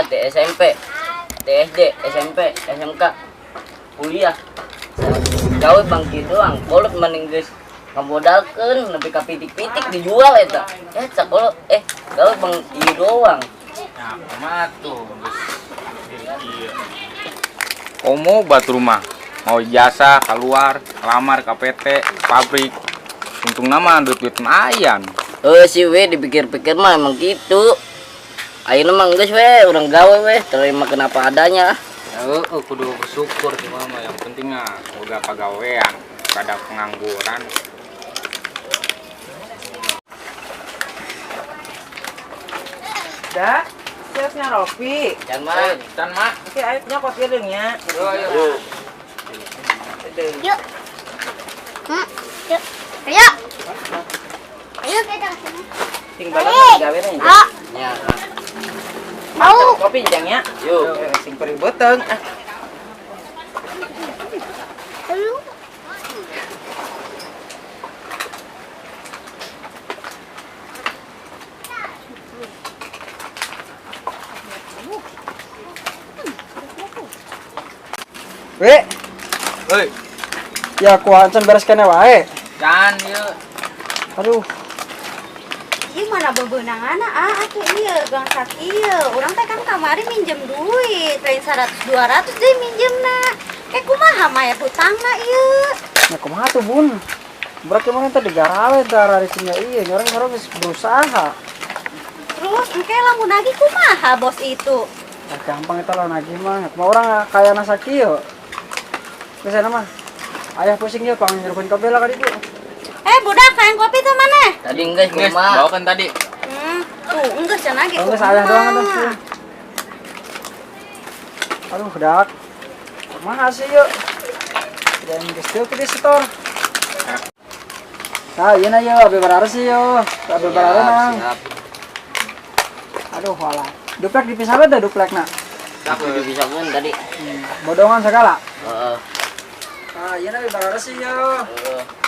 di SMP, di SD, SMP, SMK, kuliah. Gawe bangki doang. Kolot mending geus ngamodalkeun nepi ka pitik-pitik dijual eta. Sakolot gawe bang ieu doang. Nah, kumaha tuh geus komo buat rumah. Mau jasa keluar, lamar ke PT, pabrik. Untung nama duit lumayan. Si we dipikir-pikir mah emang gitu. Ayeuna mah geus we urang gawe we, terima kenapa adanya. Kudu bersyukur sih mama. Yang penting mah udah pagawean, kada pengangguran. Dah, siapnya Rofi. Can mah. Can mak. Oke, ayo kopi deungnya. Yuk. Yuk. Yuk. Ayo. Ayo kita kesini. Sing balang gawe nih. Ya. Mau kopi jangnya. Yuk. Sing peri beuteung. Ayo. We, Hei, ya kuacan bereskan wae. can yuk. Aduh, Ieu mana bebeunanganna atuh ieu gangsat ieu. Urang teh kan kamari minjem duit, lain 100 200 deui minjemna. Kumaha maya hutangna ieu? ya kumaha tuh bun? Berarti mana tadi garawe darah di sini iya, orang geus berusaha. Terus engke lamun lagi kumaha bos itu? Ya gampang itu lah nagih mah. Mau orang kaya nasa kieu. Biasana mah. Ayah pusing ya pang nyerukeun kopi lah kali itu. Budak sayang kopi tuh mana? Tadi geus Geus, kumaha. bawakan tadi. Tuh, enggak cenah ge. Enggak ayah doang tuh. Aduh, dak. Kumaha sih yuk? Dan geus teu di store. Nah, ieu na yuk, abi barares sih yuk. Abi barares nang. Siap. Aduh, walah. Duplek dipisah beda duplekna. Aku udah bisa pun tadi. Bodongan segala. Heeh. Ah, ieu na abi barares sih yuk.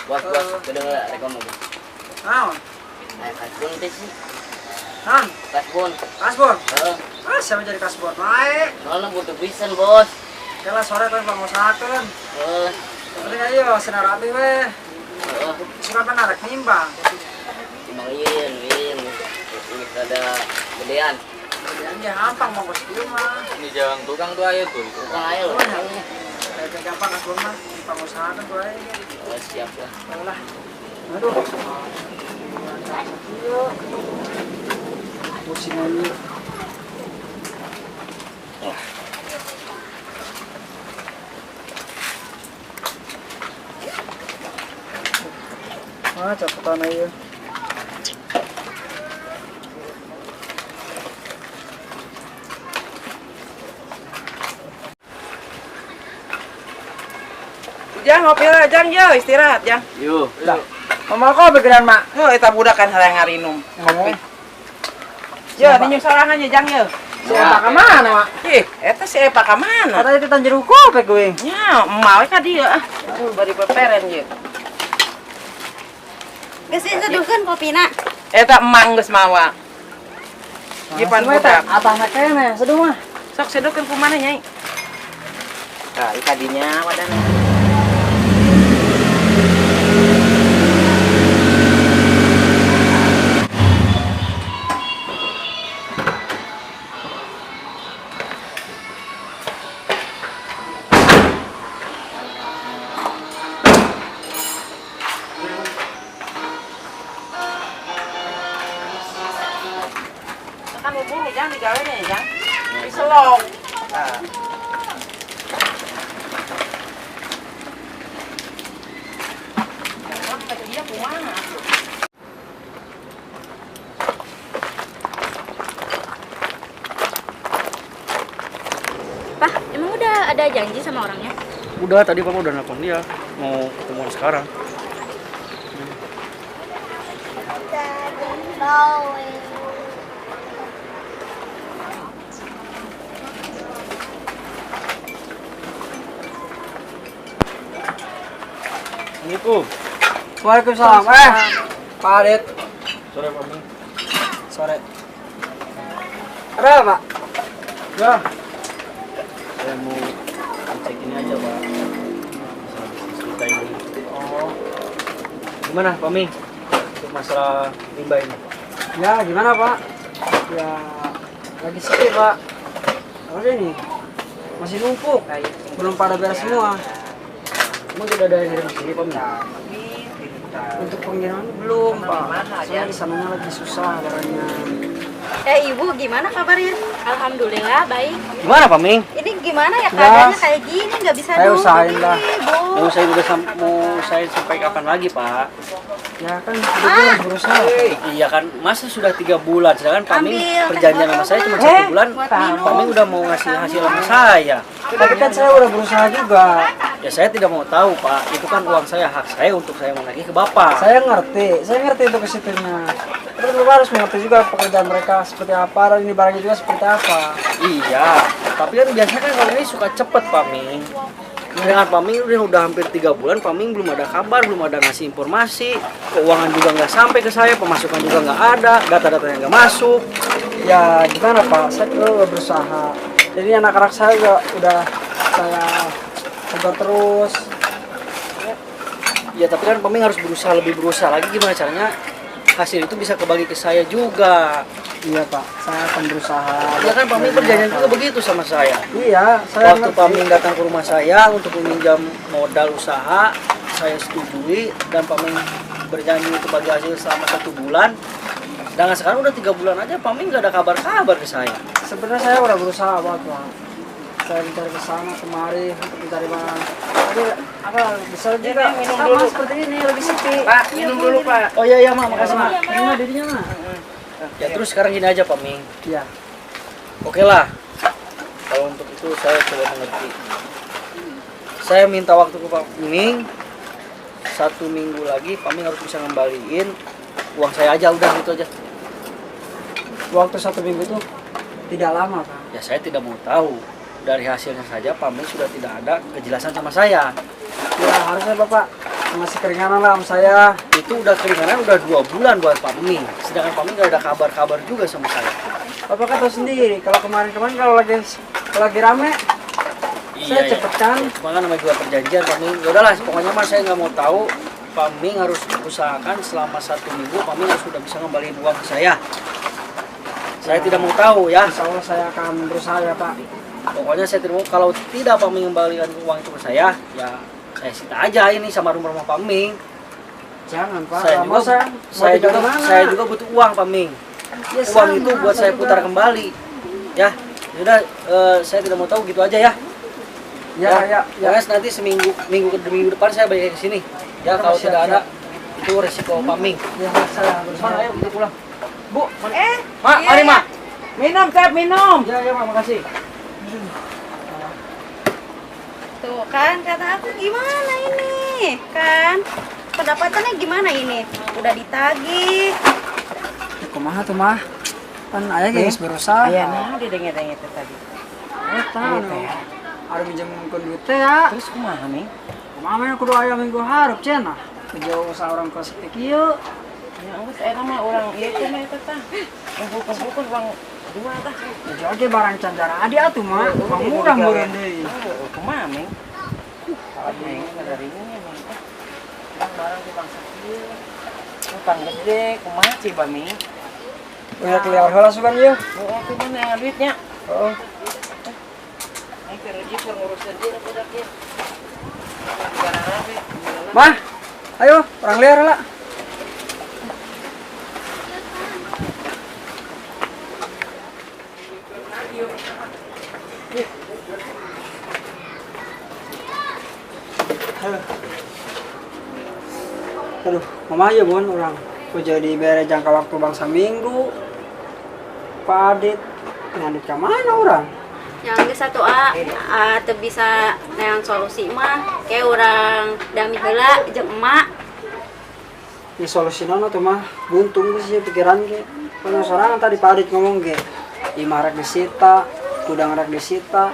Bos, kedengar rekom lagi. Naon? Kasbon teh sih. Naon? Kasbon. Kasbon. Heeh. Siapa jadi kasbon? Baik. Soalnya butuh pisan, Bos. Kala sore kan pangusahakeun. Heeh. Penting ayo senar rapi we. Heeh. Surat narek nimbang. Timbang ieun. Ini ada gedean. Kemudian dia hampang mau ke mah. Ini jangan tukang tuh ayo tuh. Tukang ayo. Kayak gampang kasbon mah pangusahakeun tuh aja. Siap lah. Lah. Aduh. Iya. Pusing aja. Cepetan aja. Jang ngopi lah, Jang yo istirahat, Jang. Yuk. Dah. Mama kok begeran mak? Eta budak kan harang ngarinum. Ngopi. Yo, Siapa? ninyu sorangan jang yo. Siapa kemana mak? Ih, eta si Epa ka mana? Katanya kita jeruk kopi gue. Nya, emak we ka dieu ah. Aduh, bari peperen ye. Geus seduhkeun kopina. Eta emang geus mawa. Jipan budak. Atahna kene, seduh mah. Sok seduhkeun ku mana nyai? Nah, ikadinya wadana. Kan bubur nih, Jang, digawe nih, Jang. Diselong. Nah. Iya, kumaha? Pak, emang udah ada janji sama orangnya? Udah, tadi papa udah nelfon dia mau ketemuan sekarang. Assalamualaikum. Waalaikumsalam. Pak Adit. Sore Pak Bung. Sore. Ada apa? Ya. Saya mau cek ini aja Pak. Masalah bisnis kita ini. Oh. Gimana Pak Ming? Untuk masalah rimba ini. Ya gimana Pak? Ya lagi sepi Pak. Apa ini? Masih numpuk. Belum pada beres semua. Emang sudah ada yang ngirim ke sini Pak Ming? Untuk pengiriman belum Pak. Soalnya di sananya lagi susah barangnya. Ibu gimana kabarnya? Alhamdulillah baik. Gimana Pak Ming? Ini gimana ya keadaannya kayak gini nggak bisa Saya usahain lah. Bu. Mau saya udah mau saya sampai kapan lagi Pak? Ya kan kita harus berusaha. Iya kan, masa sudah 3 bulan, sedangkan Pak Ming Ambil, perjanjian teh sama saya cuma botol, 1 bulan. buat minum. Pak Ming udah mau ngasih hasil sama saya. Tapi kan saya udah berusaha juga. Ya saya tidak mau tahu Pak, itu kan uang saya, hak saya untuk saya menagih ke Bapak. Saya ngerti untuk kesitunya. Tapi Bapak harus mengerti juga pekerjaan mereka seperti apa dan ini barangnya juga seperti apa. Iya, tapi kan biasanya kan kalau ini suka cepet Pak Ming. Dengan Pak Ming udah hampir 3 bulan, Pak Ming belum ada kabar, belum ada ngasih informasi, keuangan juga nggak sampai ke saya, pemasukan juga nggak ada, data-datanya nggak masuk. Ya gimana Pak, saya juga udah berusaha. Jadi anak-anak saya juga udah saya tegur terus. Ya tapi kan Pak Ming harus lebih berusaha lagi, gimana caranya hasil itu bisa kebagi ke saya juga. Iya Pak, saya akan berusaha. Ya kan Pak Ming perjanjian juga begitu sama saya. Iya, saya Waktu Pak Ming datang ke rumah saya untuk meminjam modal usaha, saya setujui dan Pak Ming berjanji untuk bagi hasil selama 1 bulan. Dan sekarang udah 3 bulan aja Pak Ming nggak ada kabar-kabar ke saya. Sebenarnya saya udah berusaha Pak. Saya mencari ke sana kemari untuk mencari mana. Tapi apa bisa juga sama seperti ini lebih sepi. Pak, minum dulu Pak. Oh iya Mak, makasih Mak. Gimana dirinya Mak? Ya terus sekarang gini aja Pak Ming. Iya. Oke lah. Kalau untuk itu saya coba mengerti. Saya minta waktu ke Pak Ming 1 minggu lagi. Pak Ming harus bisa ngembaliin uang saya aja, udah gitu aja. Waktu 1 minggu itu tidak lama Pak. Ya saya tidak mau tahu. Dari hasilnya saja Pak Ming sudah tidak ada kejelasan sama saya. Ya harusnya Bapak masih keringanan lah sama saya. Itu udah keringanan udah 2 bulan buat Pak Ming. Sedangkan Pak Ming gak ada kabar-kabar juga sama saya. Bapak kan tahu sendiri kalau kemarin-kemarin kalau lagi rame saya cepet kan. Cuma kan namanya juga perjanjian Pak Ming. Ya udahlah, pokoknya mah saya nggak mau tahu. Pak Ming harus usahakan selama 1 minggu Pak Ming harus sudah bisa ngembaliin uang ke saya. Saya tidak mau tahu ya. Insya Allah saya akan berusaha ya Pak. Pokoknya saya tidak mau, kalau tidak Pak Ming mengembalikan uang itu ke saya, ya saya sita aja ini sama rumah Pak Ming. Jangan Pak. Saya Mau juga, saya juga butuh uang Pak Ming. Ya, Uang sama, itu buat saya juga. putar kembali. Ya, yaudah saya tidak mau tahu gitu aja ya. Ya. Pokoknya nanti minggu depan saya balik ke sini. Ya, kalau Siap, tidak ada siap. itu resiko Pak Ming. Ya saya berusaha. Mana ayo kita pulang. Bu, Mak, iya, mari Mak. minum Teh, minum. Ya Mak, makasih. Tuh kan kata aku gimana ini kan pendapatannya gimana ini udah ditagih. Kumaha tuh mah? Kan ayah geus berusaha. Aya naon didenget-denget teh tadi. Eta teh. Ada minjemkeun duit teh ya. Terus kumaha Ming? Kumaha mah kudu aya minggu hareup cenah. Jauh usaha orang kos kieu. Ya geus eta mah urang ieu teh mah eta tah. Kumpul-kumpul uang 2 tah. Jadi oge barang candara adi atuh mah. Bang murah meureun deui. Kumaha Ming? Ming dari ini Ming. Barang di bangsa kieu. Utang gede, kumaha sih Ba Ming? Udah keluar heula sugan ieu. Oh, aku mana duitnya? Heeh. Ini kerja ngurusin dia pada dia. Gara rapi. Mah, ayo orang liar heula. Aduh, mama aja bun orang. Ku jadi bere jangka waktu bangsa minggu. Pak Adit, ngadit ke mana orang? Yang ke satu teu bisa neang solusi mah kayak orang dami heula jeung emak. Ini solusi nono tuh mah buntung sih pikiran ke. Karena sorangan tadi Pak Adit ngomong ke, imah rek disita, gudang rek disita,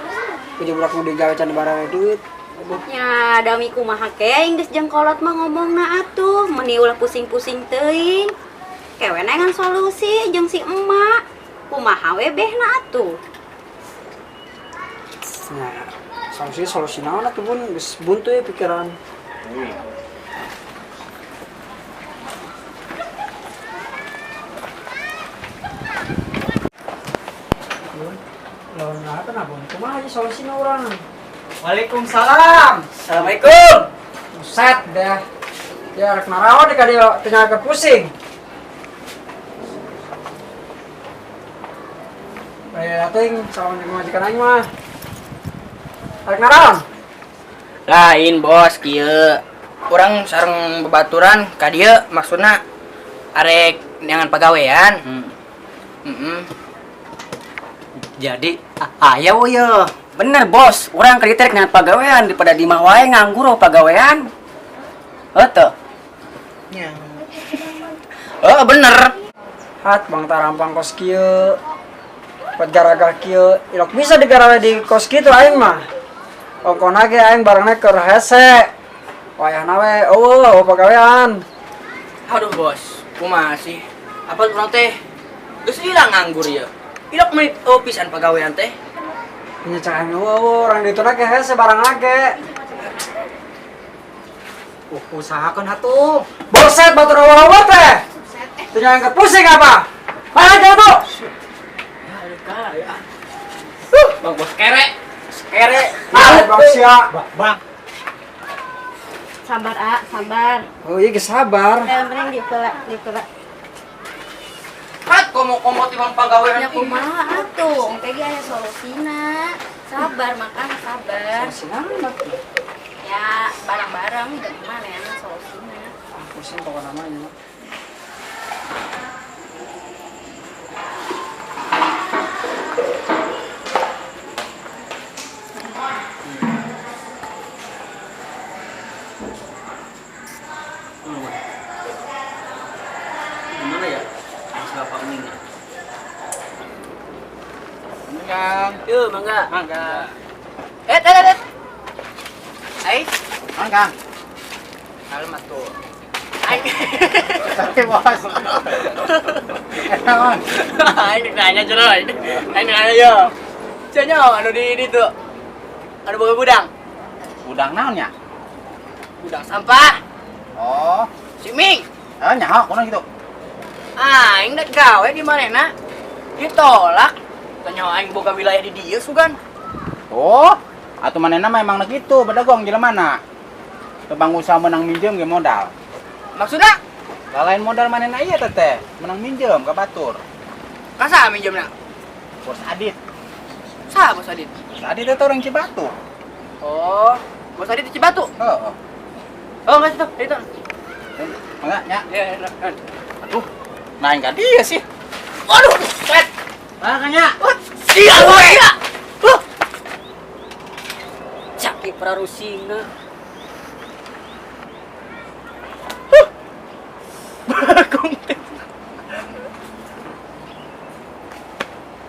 kujebrak nu digawe can barang duit. Aduh, Ya dami kumaha ke geus jeung kolot mah ngomongna atuh meuni ulah pusing-pusing teuing. Kewe nengan solusi jeung si emak. Kumaha we behna atuh. Nah, solusi naon atuh bun, geus buntu ya pikiran. Bun, lawan apa nah bun? Kumaha aja solusina urang? Waalaikumsalam. Assalamualaikum. Buset dah. Ya rek naraon ka dia tengah pusing. Bae ating sama majikan aing mah. Rek naraon? Lain bos kieu. Urang sareng babaturan ka dieu maksudna arek neangan pagawean. Jadi aya we ya. Bener bos, orang kerja rek ngan pagawean daripada di mah wae nganggur pagawean. Heuh. Ya. Oh bener. Hat bang tarampang kos kieu. Buat gara-gara kieu, ilok bisa digarawe di kos kitu aing mah. Ongkona ge aing barengna keur hese. Wayahna we eueuh pagawean. Aduh bos, kumaha sih? Apa urang teh geus ilang nganggur ya. Ilok menit pisan pagawean teh. Nya cak aing eueuh urang dituna ge hese barang lage. Usahakeun atuh. Boset batur awal-awal teh. Teu nyangka pusing apa? Mana jatuh? Bang bos kere. Kere. Ah, bang sia. Bang. Sabar sabar. Oh iya ge sabar. Mending dipela. Kat komo-komo timang pagawean. Ya kumaha atuh, teh ge aya solusina. Sabar makan sabar. Sinana tuh. Ya barang-barang dari mana ya solusina. Pusing pokoknya namanya. Gimana ya? Masalah Pak Ming. Kang. Yuk, mangga. Mangga. Eh. Hai. Mangga. Alamat tuh. Hai. Tapi bos. Enaon? Ini nanya jeroy. Ini nanya yo. Cenyo anu di tuh. Anu boga gudang. Udang naonnya? Gudang sampah. Oh, Si Ming. nyaho kunaon gitu. Aing dak gawe di manehna. Ditolak. Tanya aing boga wilayah di dieu sugan. Oh, atuh manehna mah emang gitu, bedagong jelemana. Tebang usaha menang minjem ge modal. Maksudna? Lain modal manehna ieu teh, menang minjem ka batur. Kasa minjemna? Bos Adit. Saha Bos Adit? Bos Adit itu orang Cibatu. Oh, Bos Adit di Cibatu. Heeh. Oh, enggak situ. Itu. Mangga nya. Ya. Aduh, naing ka dia sih. Waduh, set. Makanya Sial we. caki prarusina.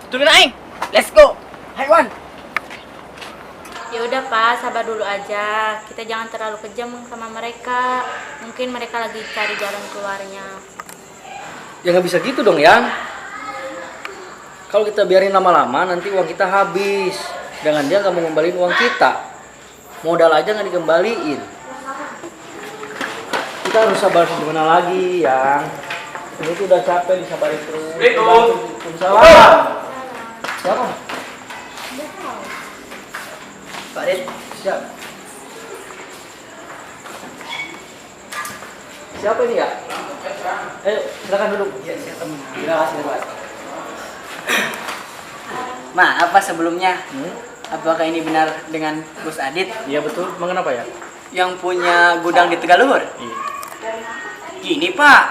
Tungguin aing. Let's go. Haiwan. Ya udah Pak, sabar dulu aja. Kita jangan terlalu kejam sama mereka. Mungkin mereka lagi cari jalan keluarnya. Ya nggak bisa gitu dong yang. Kalau kita biarin lama-lama nanti uang kita habis. Dengan dia nggak mau ngembaliin uang kita. Modal aja nggak dikembaliin. Kita harus sabar gimana lagi yang. Ini tuh udah capek disabarin terus. Waalaikumsalam. Siapa? Pak Adit. Siap. Siapa ini ya? Silakan duduk. Ya, siapa Terima kasih, Pak. Maaf Pak sebelumnya. Apakah ini benar dengan Bos Adit Iya betul. Emang kenapa ya? yang punya gudang di Tegaluhur? Iya. Gini Pak,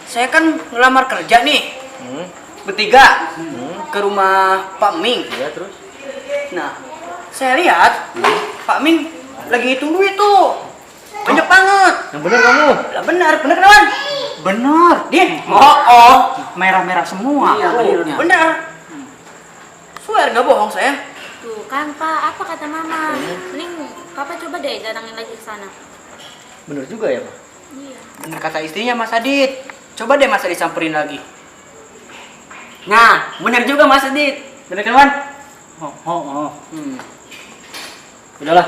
saya kan ngelamar kerja nih bertiga ke rumah Pak Ming. Iya terus. Nah, saya lihat Pak Ming lagi hitung duit tuh. Banyak banget. Yang benar kamu. Lah benar kawan? Bener. Dia oh. Merah-merah semua. Iya, benar. Swear nggak bohong saya. Tuh kan Pak, apa kata Mama? Mending Papa coba deh datangin lagi ke sana. Bener juga ya Pak. Iya. Bener kata istrinya Mas Adit. Coba deh Mas Adit samperin lagi. Nah, bener juga Mas Adit. Bener kan, Wan? Oh. Udahlah.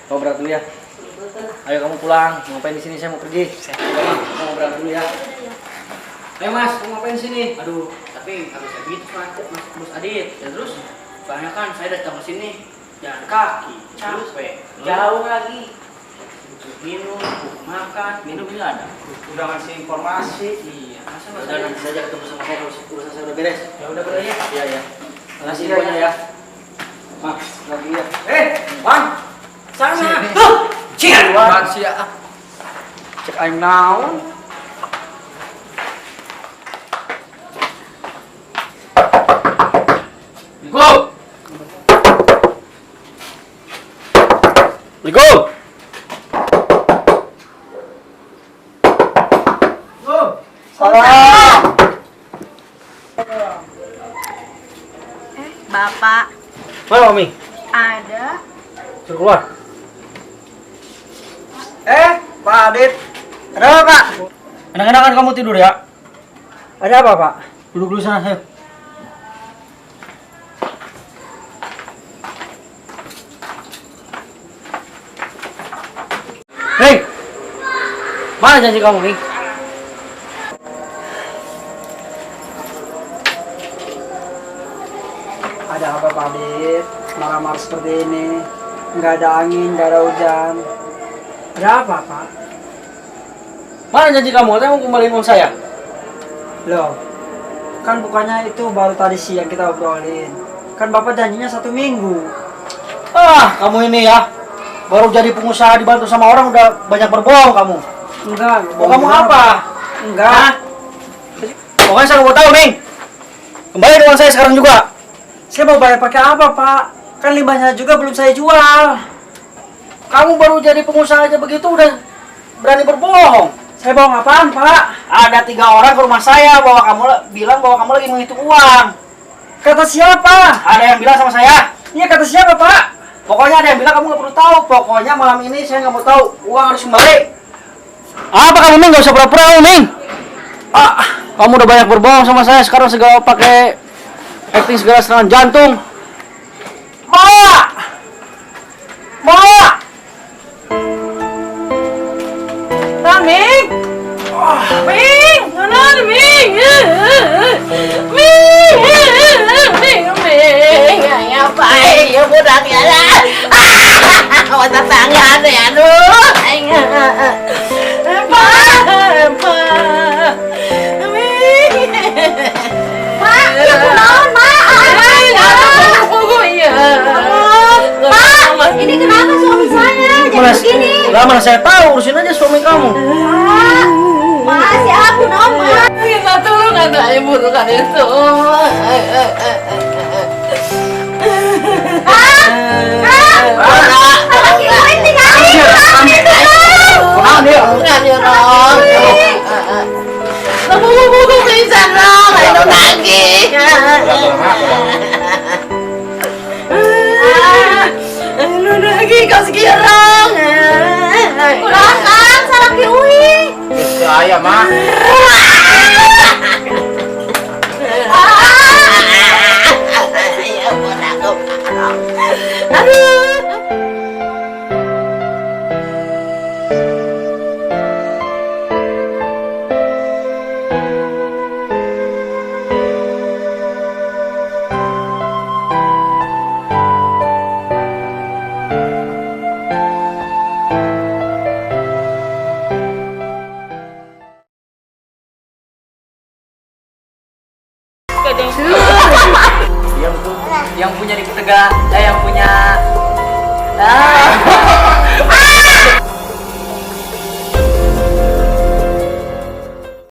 Kau berangkat dulu ya. Ayo kamu pulang. Mau ngapain di sini? Saya mau pergi. Udah, kamu berangkat dulu ya. Ayo Mas, mau ngapain di sini? Aduh, tapi habis begitu Mas Bos Adit. Ya terus, soalnya kan saya datang ke sini jalan kaki, capek, jauh lagi. Butuh minum, butuh makan, minum ini ada. Udah ngasih informasi. Iya, masa Mas Udah Adit? nanti saja ketemu sama saya kalau urusan saya udah beres. Ya udah beres ya. Iya ya. Makasih Iya, infonya iya. ya. Mas, lagi ya. Bang, sana. Sini. Cik, Bang, siap. Cek aing naon. go. Go. Salam. Bapak Mana Mami? ada. Suruh keluar. Pak Adit. Ada apa, Pak? Enak-enakan kamu tidur ya. Ada apa, Pak? Duduk dulu sana, ayo. Hei, mana janji kamu nih? Ada apa, Pak Adit? Marah-marah seperti ini. Nggak ada angin, nggak ada hujan. Ada apa, Pak? Mana janji kamu? Katanya mau kembaliin uang saya. Loh, kan bukannya itu baru tadi siang kita obrolin. Kan Bapak janjinya 1 minggu. Ah, kamu ini ya, baru jadi pengusaha dibantu sama orang udah banyak berbohong kamu. Enggak. Oh, kamu apa? Enggak. Pokoknya saya nggak mau tahu, Ming. Kembaliin uang saya sekarang juga. Saya mau bayar pakai apa, Pak? Kan limbahnya juga belum saya jual. Kamu baru jadi pengusaha aja begitu udah berani berbohong. Saya bohong apaan, Pak? Ada 3 orang ke rumah saya bahwa kamu bilang bahwa kamu lagi menghitung uang. Kata siapa? Ada yang bilang sama saya. Iya, kata siapa, Pak? Pokoknya ada yang bilang kamu nggak perlu tahu. Pokoknya malam ini saya nggak mau tahu. Uang harus kembali. Apa kamu Ming? Gak usah pura-pura kamu Ming. Kamu udah banyak berbohong sama saya. Sekarang segala pakai acting segala serangan jantung. Ma! Ming! Ming! Nanon, Ming! Ming! Ming! Apa ya budak ya lah? Wata tangan ya aduh. Apa? Ming! Mak, ya kunaon, Mak? Pak, ini kenapa suami saya jadi begini? Lah mana saya tahu, urusin aja suami kamu. Mak, si aku naon, Mak? Kita tolong ada ibu bukan itu. Anak ibu ini tinggalin, Mak. Kenapa dia? Bukan ya dong. Buku bisa dong, ayo lagi. Lu lagi kau sekirang. Kurang kan, salah ki Uwi. Saya mah. Ya budak kau. Aduh. Yang punya di Tegak, yang punya